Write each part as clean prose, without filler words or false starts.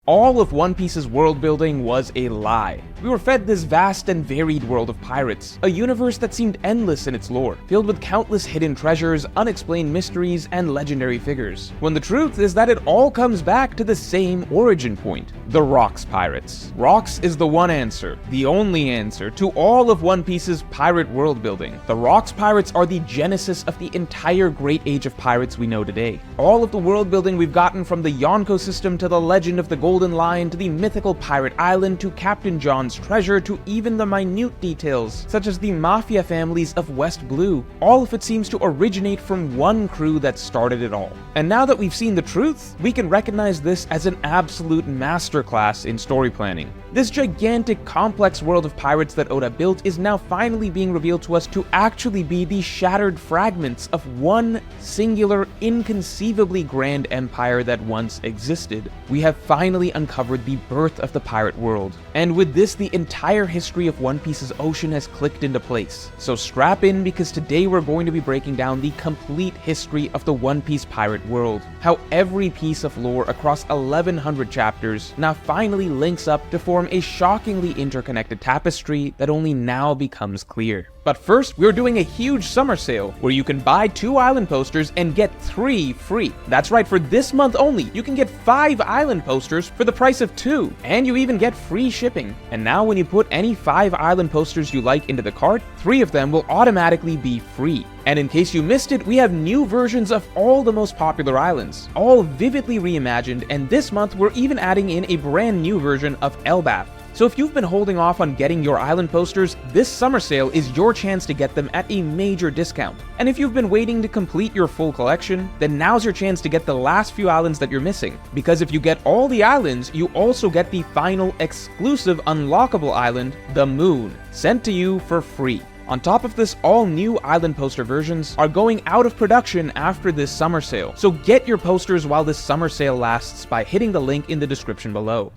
All of One Piece's world building was a lie. We were fed this vast and varied world of pirates, a universe that seemed endless in its lore, filled with countless hidden treasures, unexplained mysteries, and legendary figures. When the truth is that it all comes back to the same origin point: the Rocks Pirates. Rocks is the one answer, the only answer, to all of One Piece's pirate world building. The Rocks Pirates are the genesis of the entire great age of pirates we know today. All of the world building we've gotten, from the Yonko system to the legend of the Golden Lion to the mythical pirate island to Captain John's treasure to even the minute details such as the mafia families of West Blue, all of it seems to originate from one crew that started it all. And now that we've seen the truth, we can recognize this as an absolute masterclass in story planning. This gigantic, complex world of pirates that Oda built is now finally being revealed to us to actually be the shattered fragments of one singular, inconceivably grand empire that once existed. We have finally uncovered the birth of the pirate world. And with this, the entire history of One Piece's ocean has clicked into place. So strap in, because today we're going to be breaking down the complete history of the One Piece pirate world. How every piece of lore across 1100 chapters now finally links up to form a shockingly interconnected tapestry that only now becomes clear. But first, we're doing a huge summer sale where you can buy 2 island posters and get 3 free. That's right, for this month only, you can get 5 island posters for the price of 2, and you even get free shipping. And now when you put any 5 island posters you like into the cart, 3 of them will automatically be free. And in case you missed it, we have new versions of all the most popular islands, all vividly reimagined, and this month we're even adding in a brand new version of Elbaf. So if you've been holding off on getting your island posters, this summer sale is your chance to get them at a major discount. And if you've been waiting to complete your full collection, then now's your chance to get the last few islands that you're missing. Because if you get all the islands, you also get the final exclusive unlockable island, the Moon, sent to you for free. On top of this, all new island poster versions are going out of production after this summer sale. So get your posters while this summer sale lasts by hitting the link in the description below.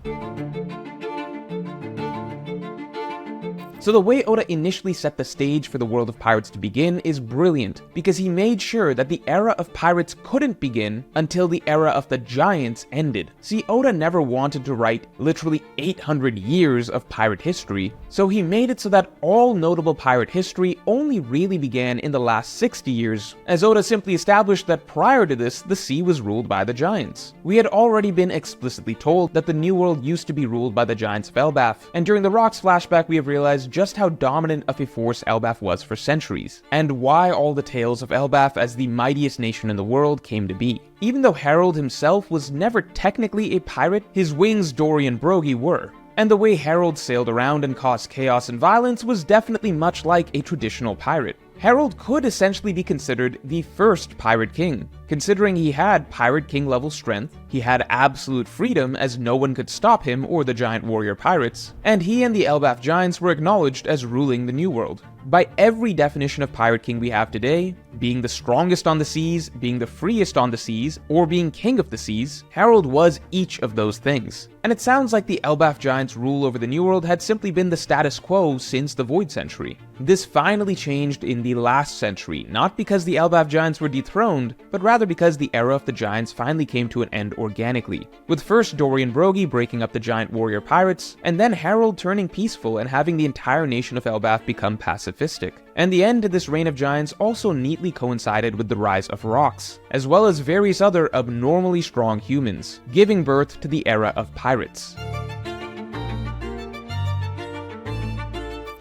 So the way Oda initially set the stage for the world of pirates to begin is brilliant, because he made sure that the era of pirates couldn't begin until the era of the giants ended. See, Oda never wanted to write literally 800 years of pirate history, so he made it so that all notable pirate history only really began in the last 60 years, as Oda simply established that prior to this, the sea was ruled by the giants. We had already been explicitly told that the New World used to be ruled by the giants of Elbaf, and during the Rocks flashback we have realized just how dominant of a force Elbaf was for centuries, and why all the tales of Elbaf as the mightiest nation in the world came to be. Even though Harold himself was never technically a pirate, his wings Dory and Brogy were. And the way Harold sailed around and caused chaos and violence was definitely much like a traditional pirate. Harold could essentially be considered the first pirate king, considering he had pirate king level strength, he had absolute freedom as no one could stop him or the giant warrior pirates, and he and the Elbaf giants were acknowledged as ruling the New World. By every definition of pirate king we have today, being the strongest on the seas, being the freest on the seas, or being king of the seas, Harold was each of those things. And it sounds like the Elbaf giants' rule over the New World had simply been the status quo since the Void Century. This finally changed in the last century, not because the Elbaf giants were dethroned, but rather because the era of the giants finally came to an end organically, with first Dory and Brogy breaking up the giant warrior pirates, and then Harold turning peaceful and having the entire nation of Elbaf become pacifistic. And the end of this reign of giants also neatly coincided with the rise of rocks, as well as various other abnormally strong humans, giving birth to the era of pirates.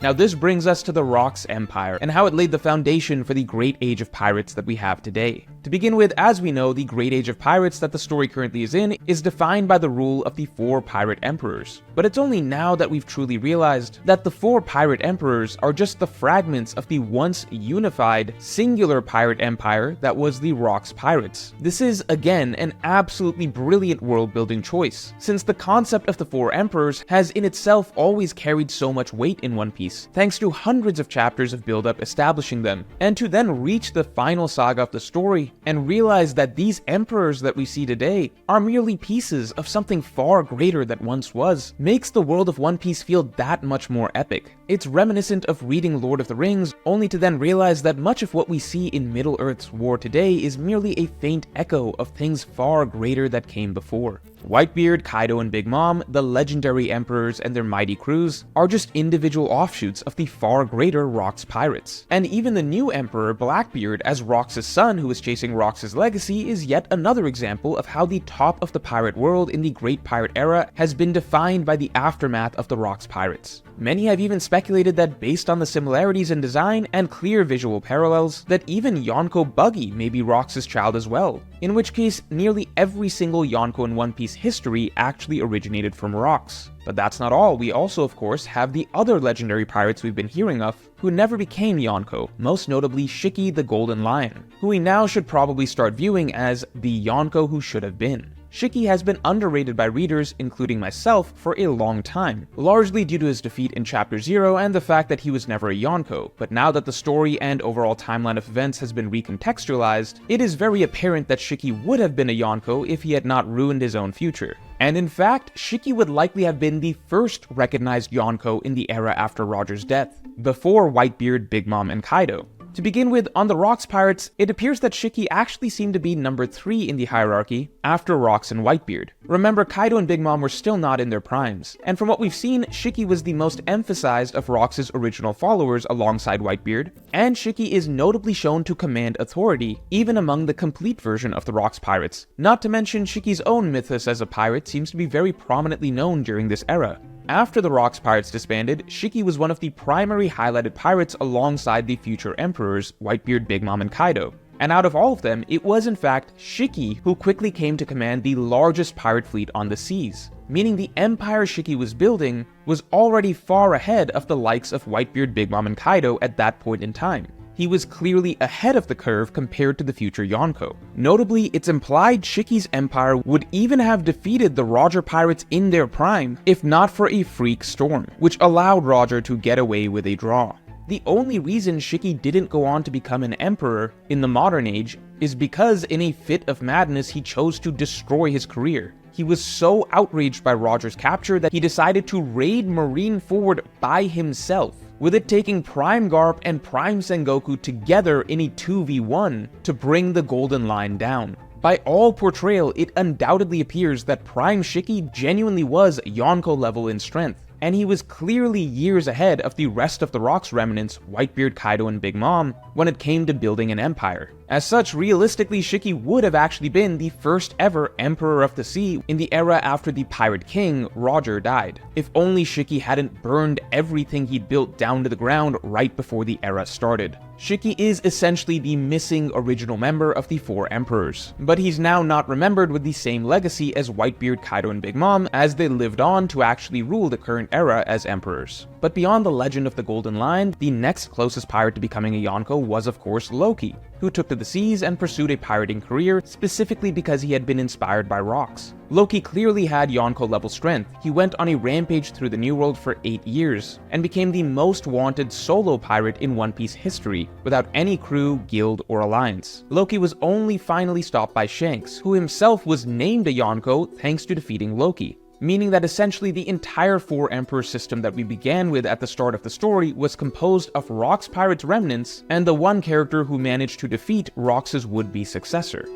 Now this brings us to the Rocks Empire, and how it laid the foundation for the great age of pirates that we have today. To begin with, as we know, the great age of pirates that the story currently is in is defined by the rule of the 4 pirate emperors. But it's only now that we've truly realized that the 4 pirate emperors are just the fragments of the once unified, singular pirate empire that was the Rocks Pirates. This is, again, an absolutely brilliant world-building choice, since the concept of the 4 emperors has in itself always carried so much weight in One Piece, thanks to hundreds of chapters of build-up establishing them, and to then reach the final saga of the story and realize that these emperors that we see today are merely pieces of something far greater that once was, makes the world of One Piece feel that much more epic. It's reminiscent of reading Lord of the Rings, only to then realize that much of what we see in Middle-earth's war today is merely a faint echo of things far greater that came before. Whitebeard, Kaido, and Big Mom, the legendary emperors and their mighty crews, are just individual offshoots of the far greater Rock's pirates. And even the new emperor, Blackbeard, as Rox's son who is chasing Rox's legacy, is yet another example of how the top of the pirate world in the Great Pirate Era has been defined by the aftermath of the Rock's pirates. Many have even speculated that based on the similarities in design and clear visual parallels, that even Yonko Buggy may be Rox's child as well, in which case nearly every single Yonko in One Piece history actually originated from Rox. But that's not all. We also, of course, have the other legendary pirates we've been hearing of, who never became Yonko, most notably Shiki the Golden Lion, who we now should probably start viewing as the Yonko who should have been. Shiki has been underrated by readers, including myself, for a long time, largely due to his defeat in Chapter 0 and the fact that he was never a Yonko, but now that the story and overall timeline of events has been recontextualized, it is very apparent that Shiki would have been a Yonko if he had not ruined his own future. And in fact, Shiki would likely have been the first recognized Yonko in the era after Roger's death, before Whitebeard, Big Mom, and Kaido. To begin with, on the Rox pirates, it appears that Shiki actually seemed to be number 3 in the hierarchy after Rox and Whitebeard. Remember, Kaido and Big Mom were still not in their primes, and from what we've seen, Shiki was the most emphasized of Rox's original followers alongside Whitebeard, and Shiki is notably shown to command authority, even among the complete version of the Rox pirates. Not to mention, Shiki's own mythos as a pirate seems to be very prominently known during this era. After the Rox pirates disbanded, Shiki was one of the primary highlighted pirates alongside the future emperors, Whitebeard, Big Mom, and Kaido. And out of all of them, it was in fact Shiki who quickly came to command the largest pirate fleet on the seas, meaning the empire Shiki was building was already far ahead of the likes of Whitebeard, Big Mom, and Kaido at that point in time. He was clearly ahead of the curve compared to the future Yonko. Notably, it's implied Shiki's empire would even have defeated the Roger pirates in their prime, if not for a freak storm, which allowed Roger to get away with a draw. The only reason Shiki didn't go on to become an emperor in the modern age is because in a fit of madness he chose to destroy his career. He was so outraged by Roger's capture that he decided to raid Marineford by himself, with it taking Prime Garp and Prime Sengoku together in a 2v1 to bring the Golden Line down. By all portrayal, it undoubtedly appears that Prime Shiki genuinely was Yonko level in strength, and he was clearly years ahead of the rest of the Rox remnants, Whitebeard, Kaido, and Big Mom, when it came to building an empire. As such, realistically, Shiki would have actually been the first ever Emperor of the Sea in the era after the Pirate King, Roger, died. If only Shiki hadn't burned everything he'd built down to the ground right before the era started. Shiki is essentially the missing original member of the 4 emperors, but he's now not remembered with the same legacy as Whitebeard, Kaido, and Big Mom, as they lived on to actually rule the current era as emperors. But beyond the legend of the Golden Line, the next closest pirate to becoming a Yonko was of course Loki, who took to the seas and pursued a pirating career specifically because he had been inspired by Rox. Loki clearly had Yonko level strength. He went on a rampage through the New World for 8 years, and became the most wanted solo pirate in One Piece history, without any crew, guild, or alliance. Loki was only finally stopped by Shanks, who himself was named a Yonko thanks to defeating Loki, meaning that essentially the entire 4 Emperor system that we began with at the start of the story was composed of Rox pirates remnants and the one character who managed to defeat Rox's would-be successor.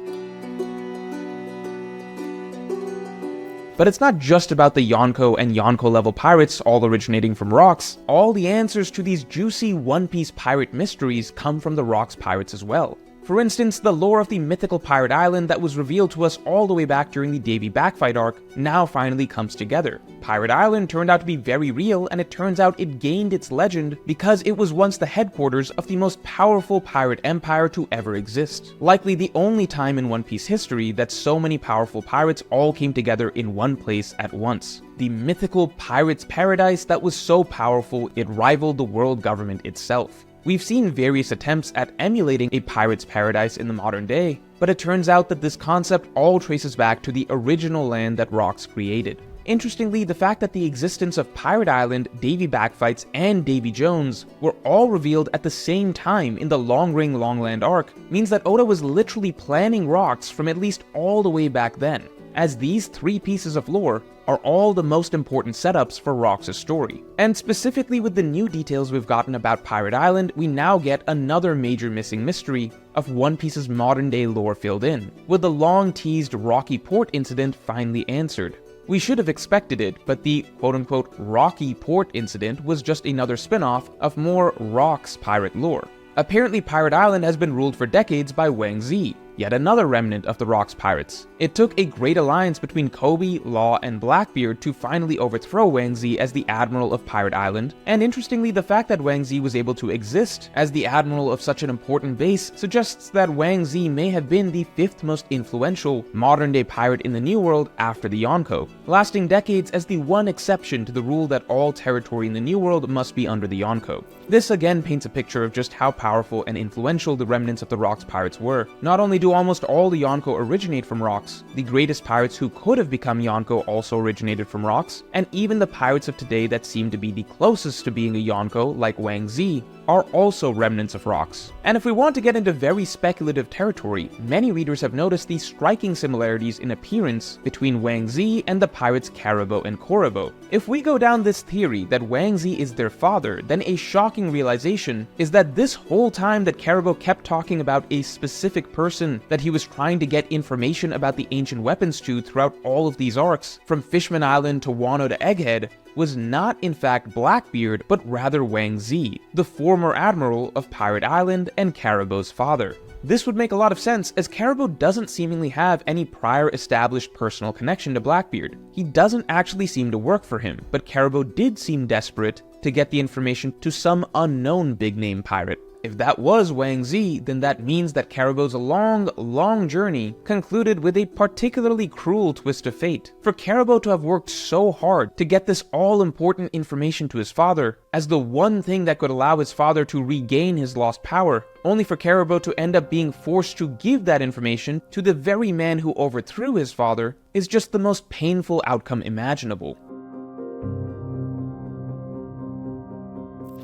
But it's not just about the Yonko and Yonko level pirates all originating from Rox. All the answers to these juicy One Piece pirate mysteries come from the Rox pirates as well. For instance, the lore of the mythical pirate island that was revealed to us all the way back during the Davy Backfight arc now finally comes together. Pirate Island turned out to be very real, and it turns out it gained its legend because it was once the headquarters of the most powerful pirate empire to ever exist. Likely the only time in One Piece history that so many powerful pirates all came together in one place at once. The mythical pirate's paradise that was so powerful it rivaled the world government itself. We've seen various attempts at emulating a pirate's paradise in the modern day, but it turns out that this concept all traces back to the original land that Rox created. Interestingly, the fact that the existence of Pirate Island, Davy Backfights, and Davy Jones were all revealed at the same time in the Long Ring Longland arc means that Oda was literally planning Rox from at least all the way back then. as these 3 pieces of lore are all the most important setups for Rox's story. And specifically with the new details we've gotten about Pirate Island, we now get another major missing mystery of One Piece's modern-day lore filled in, with the long-teased Rocky Port incident finally answered. We should have expected it, but the quote-unquote Rocky Port incident was just another spin-off of more Rock's pirate lore. Apparently Pirate Island has been ruled for decades by Wang Zi, yet another remnant of the Rock's pirates. It took a great alliance between Kobe, Law, and Blackbeard to finally overthrow Wang Zi as the Admiral of Pirate Island, and interestingly, the fact that Wang Zi was able to exist as the Admiral of such an important base suggests that Wang Zi may have been the 5th most influential modern-day pirate in the New World after the Yonko, lasting decades as the one exception to the rule that all territory in the New World must be under the Yonko. This again paints a picture of just how powerful and influential the remnants of the Rock's pirates were. Not only do almost all the Yonko originate from Rocks, the greatest pirates who could have become Yonko also originated from Rocks, and even the pirates of today that seem to be the closest to being a Yonko, like Wang Zi, are also remnants of Rocks. And if we want to get into very speculative territory, many readers have noticed the striking similarities in appearance between Wang Zi and the pirates Caribou and Corabo. If we go down this theory that Wang Zi is their father, then a shocking realization is that this whole time that Caribou kept talking about a specific person that he was trying to get information about the ancient weapons to throughout all of these arcs, from Fishman Island to Wano to Egghead, was not in fact Blackbeard, but rather Wang Zi, the former admiral of Pirate Island and Caribou's father. This would make a lot of sense, as Caribou doesn't seemingly have any prior established personal connection to Blackbeard. He doesn't actually seem to work for him, but Caribou did seem desperate to get the information to some unknown big-name pirate. If that was Wang Zi, then that means that Caribou's long journey concluded with a particularly cruel twist of fate. For Caribou to have worked so hard to get this all-important information to his father, as the one thing that could allow his father to regain his lost power, only for Caribou to end up being forced to give that information to the very man who overthrew his father, is just the most painful outcome imaginable.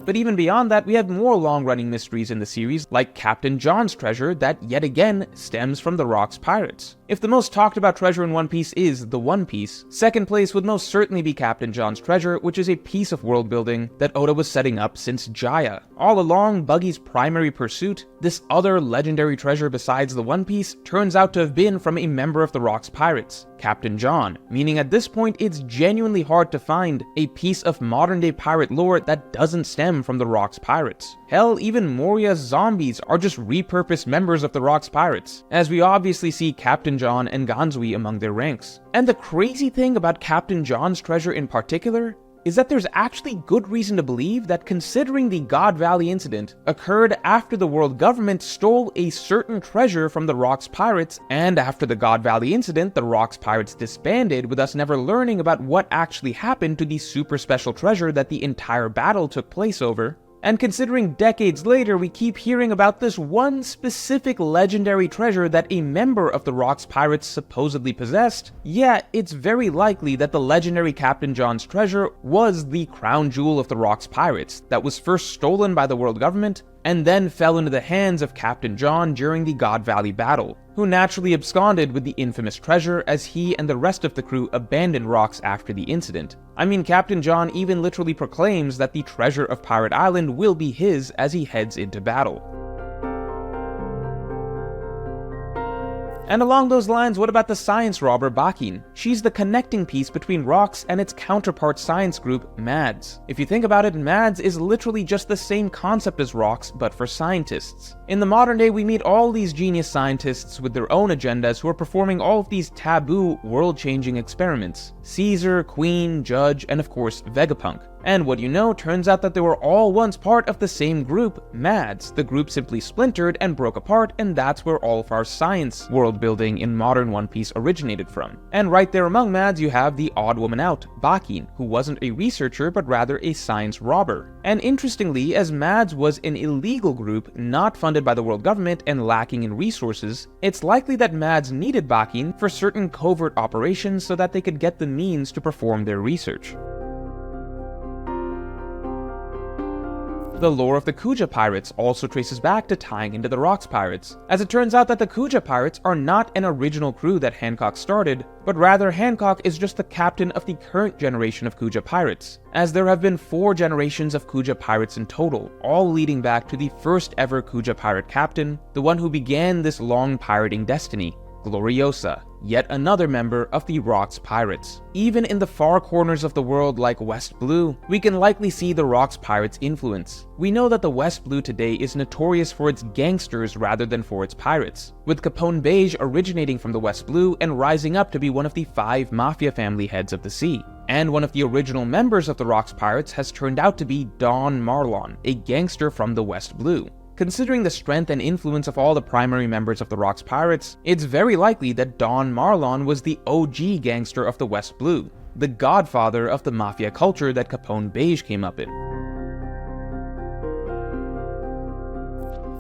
But even beyond that, we have more long-running mysteries in the series, like Captain John's treasure that yet again stems from the Rock's pirates. If the most talked about treasure in One Piece is the One Piece, second place would most certainly be Captain John's treasure, which is a piece of world building that Oda was setting up since Jaya. All along, Buggy's primary pursuit, this other legendary treasure besides the One Piece, turns out to have been from a member of the Rock's pirates, Captain John, meaning at this point it's genuinely hard to find a piece of modern-day pirate lore that doesn't stem from the Rock's pirates. Hell, even Moria's zombies are just repurposed members of the Rock's pirates, as we obviously see Captain John and Ganzui among their ranks. And the crazy thing about Captain John's treasure in particular is that there's actually good reason to believe that, considering the God Valley incident occurred after the world government stole a certain treasure from the Rock's pirates, and after the God Valley incident, the Rock's pirates disbanded, with us never learning about what actually happened to the super special treasure that the entire battle took place over. And considering decades later we keep hearing about this one specific legendary treasure that a member of the Rock's pirates supposedly possessed, yeah, it's very likely that the legendary Captain John's treasure was the crown jewel of the Rock's pirates that was first stolen by the world government and then fell into the hands of Captain John during the God Valley battle, who naturally absconded with the infamous treasure as he and the rest of the crew abandoned Rocks after the incident. I mean, Captain John even literally proclaims that the treasure of Pirate Island will be his as he heads into battle. And along those lines, what about the science robber Bakkin? She's the connecting piece between Rocks and its counterpart science group, MADS. If you think about it, MADS is literally just the same concept as Rocks, but for scientists. In the modern day, we meet all these genius scientists with their own agendas who are performing all of these taboo, world-changing experiments. Caesar, Queen, Judge, and of course, Vegapunk. And what you know, turns out that they were all once part of the same group, MADS. The group simply splintered and broke apart, and that's where all of our science world building in modern One Piece originated from. And right there among MADS you have the odd woman out, Bakkin, who wasn't a researcher but rather a science robber. And interestingly, as MADS was an illegal group not funded by the world government and lacking in resources, it's likely that MADS needed Bakkin for certain covert operations so that they could get the means to perform their research. The lore of the Kuja pirates also traces back to tying into the Rocks pirates, as it turns out that the Kuja pirates are not an original crew that Hancock started, but rather Hancock is just the captain of the current generation of Kuja pirates, as there have been 4 generations of Kuja pirates in total, all leading back to the first ever Kuja pirate captain, the one who began this long pirating destiny, Gloriosa, yet another member of the Rocks pirates. Even in the far corners of the world like West Blue, we can likely see the Rocks pirates' influence. We know that the West Blue today is notorious for its gangsters rather than for its pirates, with Capone Beige originating from the West Blue and rising up to be one of the 5 mafia family heads of the sea. And one of the original members of the Rocks pirates has turned out to be Don Marlon, a gangster from the West Blue. Considering the strength and influence of all the primary members of the Rocks pirates, it's very likely that Don Marlon was the OG gangster of the West Blue, the godfather of the mafia culture that Capone Beige came up in.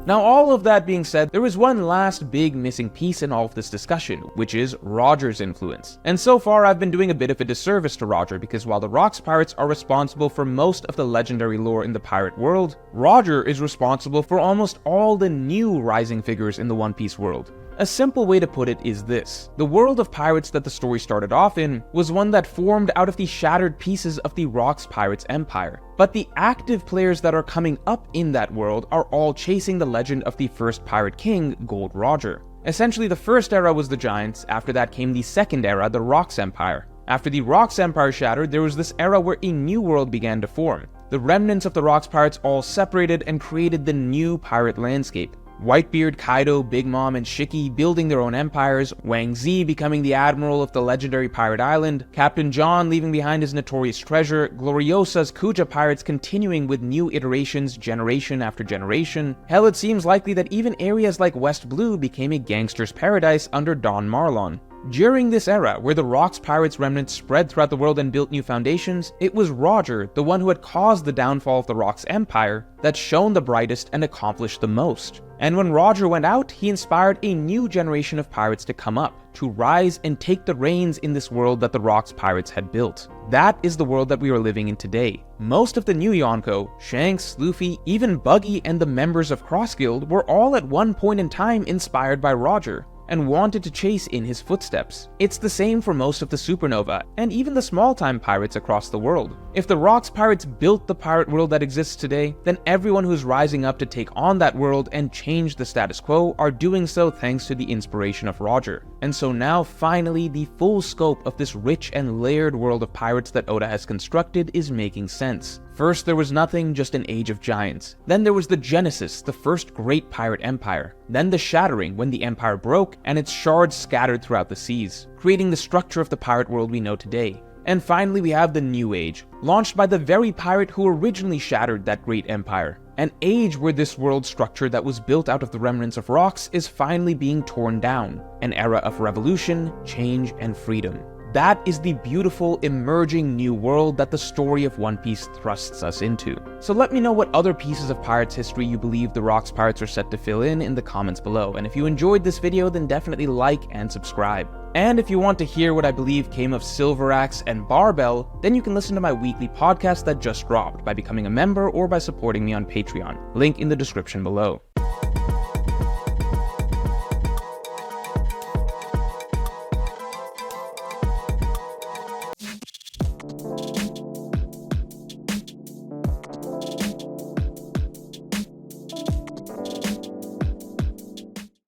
Now, all of that being said, there is one last big missing piece in all of this discussion, which is Roger's influence. And so far, I've been doing a bit of a disservice to Roger, because while the Rocks pirates are responsible for most of the legendary lore in the pirate world, Roger is responsible for almost all the new rising figures in the One Piece world. A simple way to put it is this: the world of pirates that the story started off in was one that formed out of the shattered pieces of the Rocks pirates empire. But the active players that are coming up in that world are all chasing the legend of the first pirate king, Gold Roger. Essentially, the first era was the Giants, after that came the second era, the Rocks Empire. After the Rocks Empire shattered, there was this era where a new world began to form. The remnants of the Rocks pirates all separated and created the new pirate landscape. Whitebeard, Kaido, Big Mom, and Shiki building their own empires, Wang Zi becoming the admiral of the legendary pirate island, Captain John leaving behind his notorious treasure, Gloriosa's Kuja pirates continuing with new iterations generation after generation. Hell, it seems likely that even areas like West Blue became a gangster's paradise under Don Marlon. During this era, where the Rocks pirates' remnants spread throughout the world and built new foundations, it was Roger, the one who had caused the downfall of the Rocks Empire, that shone the brightest and accomplished the most. And when Roger went out, he inspired a new generation of pirates to come up, to rise and take the reins in this world that the Rocks pirates had built. That is the world that we are living in today. Most of the new Yonko, Shanks, Luffy, even Buggy, and the members of Cross Guild were all at one point in time inspired by Roger, and wanted to chase in his footsteps. It's the same for most of the Supernova, and even the small-time pirates across the world. If the Rocks pirates built the pirate world that exists today, then everyone who's rising up to take on that world and change the status quo are doing so thanks to the inspiration of Roger. And so now, finally, the full scope of this rich and layered world of pirates that Oda has constructed is making sense. First, there was nothing, just an age of giants. Then there was the Genesis, the first great pirate empire. Then the shattering, when the empire broke and its shards scattered throughout the seas, creating the structure of the pirate world we know today. And finally, we have the New Age, launched by the very pirate who originally shattered that great empire. An age where this world structure that was built out of the remnants of Rocks is finally being torn down. An era of revolution, change, and freedom. That is the beautiful, emerging new world that the story of One Piece thrusts us into. So let me know what other pieces of Pirates history you believe the Rocks pirates are set to fill in the comments below. And if you enjoyed this video, then definitely like and subscribe. And if you want to hear what I believe came of Silver Axe and Barbell, then you can listen to my weekly podcast that just dropped by becoming a member or by supporting me on Patreon. Link in the description below.